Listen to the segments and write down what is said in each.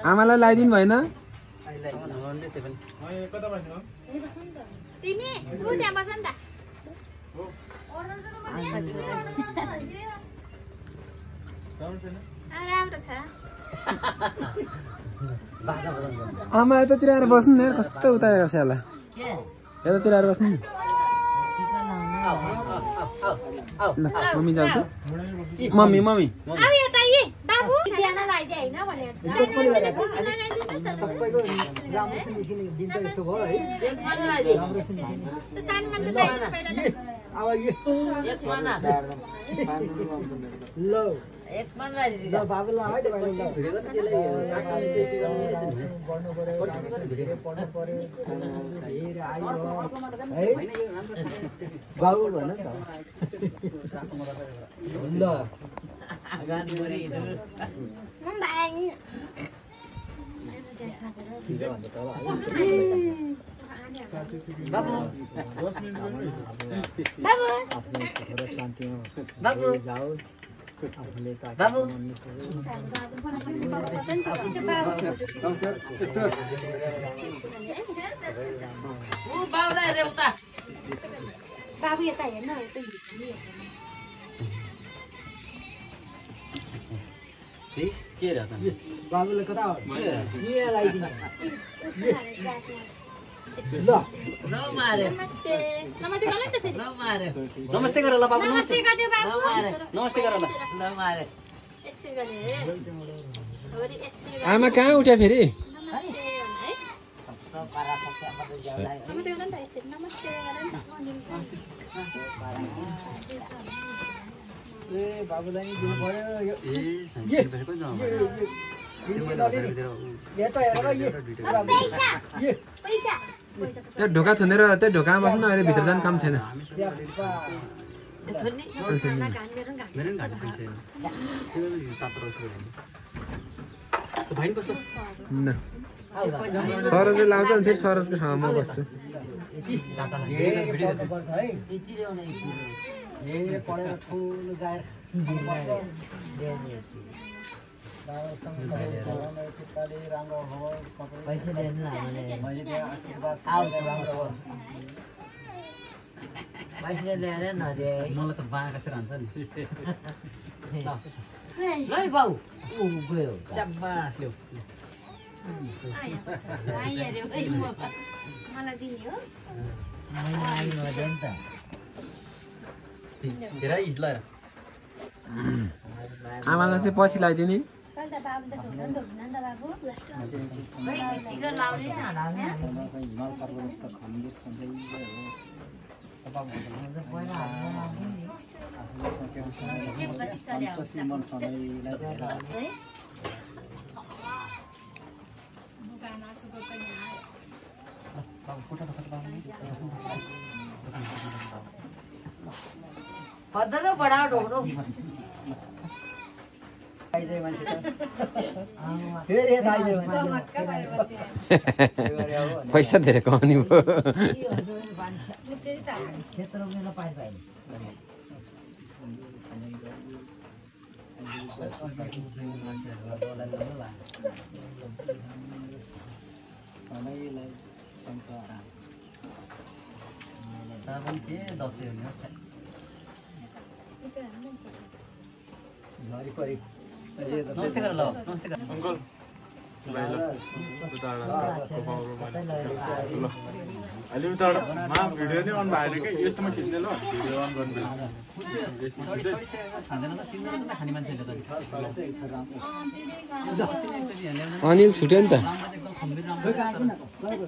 आमालाई लगाइदिनु भएन तिमी उ त्यहाँ बस नि त राम्रो छ आमा यतातिर आएर बस्नु नि कस्तो उता होला यतातिर आएर बस्नु ल मम्मी जाऊ त मम्मी मम्मी अब यता यी बाबु ध्यान लगाइदे हैन भने सबैको राम्रोसँग निस्किने दिन त यस्तो भयो है सानो मान्छे लगाइदिनु पहिला अब यो एक मना ल एक मन राजी ल बाबुलाई है तपाईले ल भिडियो चाहिँ त्यसलाई काट्नु चाहिँ के गर्नु गर्नु पर्यो भिडियो पढ्नु पर्यो हेर आयो है बाबु भन नि त ल गाडी गरे मम भाइ भिडियो भन्दा तल बाबु बाबु आफ्नो छोरा शान्तिमा बाबु जाओस् आफूले त बाबु ओ बाबुलाई रेउता बाबु यता हेर्न यता के र त बाबुले कता हो यहाँ लगाइदिनु ल न मारे नमस्ते नमस्ते गर्नु त फेरि न मारे नमस्ते गर ल बाबु नमस्ते गर्दियो बाबु नमस्ते गर ल न मारे एकछिन गरे होरी एकछिन गरे आमा कहाँ उठ्यो फेरि नमस्ते है नमस्ते गर्नु त एकछिन नमस्ते गर्नु ए बाबुलाई नि दिनु पर्यो यो ए साइन्स भेटेको जाऊ यो त हेर यो पैसा त्यो ढोका थुनेर त्यो ढोकामा बस्नु अहिले भित्र जानु काम छैन छोड्ने मेरो नि घाँटी पनि छैन त्यो तातो रसो त्यो भाइ कस्तो न सरजले लाउँछ नि फेरि सरजको ठाउँमा म बस्छु पर्छ है यति ल्याउने ए पढेर ठुलो जाएर राम्रोसँग चलाउने खुट्टाले राम्रो होस् सबै पैसा दिएन हामीले मैले त्यहाँ आशीर्वाद सबैलाई राम्रो होस् पैसा ल्याएर नदिए मलाई त बाँ कसेर हान्छ नि ल बाउ ऊ गयो स्याबास ल्याउ मलाई दिने हो मैले आइनु दिएँ नि त हेर है ल आमालाई चाहिँ पछि लगाइदिने कल त बाबु त ढोक्न ढोक्न नि त बाबु टिका लाउने हराउने हिमाल पर्वत त खण्ड सधैँ हो पहिला हातमा लाउने नि आफूले सोचेको सन्तोषी मन सधैँलाई दिएर पर्दैन बढाओ ढोक्नु दाइजै मान्छे त फेरि दाइजै मान्छे पैसा धेरै कमाउने भयो खेत रोप्नेलाई पाइ पाइने सबैलाई संसार पनि के दसैँ हुने हो झरी नमस्ते गर ल नमस्ते गर अङ्कल अहिले उताबाट मा भिडियो नै अन भएन कि यस्तोमा खिच्ने ल भिडियो अन गर्नु खाने मान्छेले अनिल छुट्यो नि त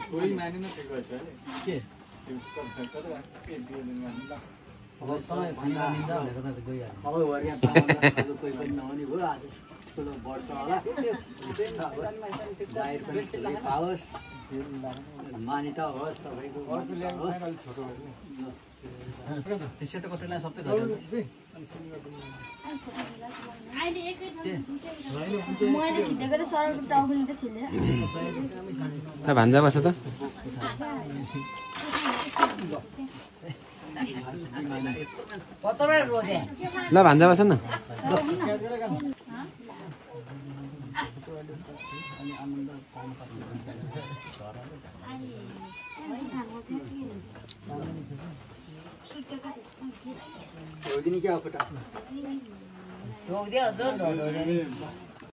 थोरै माने न ठिक भएछ के खबरभरि यहाँ कोही पनि नहुने भयो आज ठुलो वर्ष होला जाहिर पनि ठुलै पाओस् मान्यता होस् सबैको छोटो त्यो सेतो कटोरीलाई सबै झऱ्यो मैले खिचेको त सरको टाउकोले त छिल्यो भान्जा बस त कत्रोबाट रोजे ल भान्जा बस न Rồi đi kia apa tak? Đồ dia aja đồ đồ dia.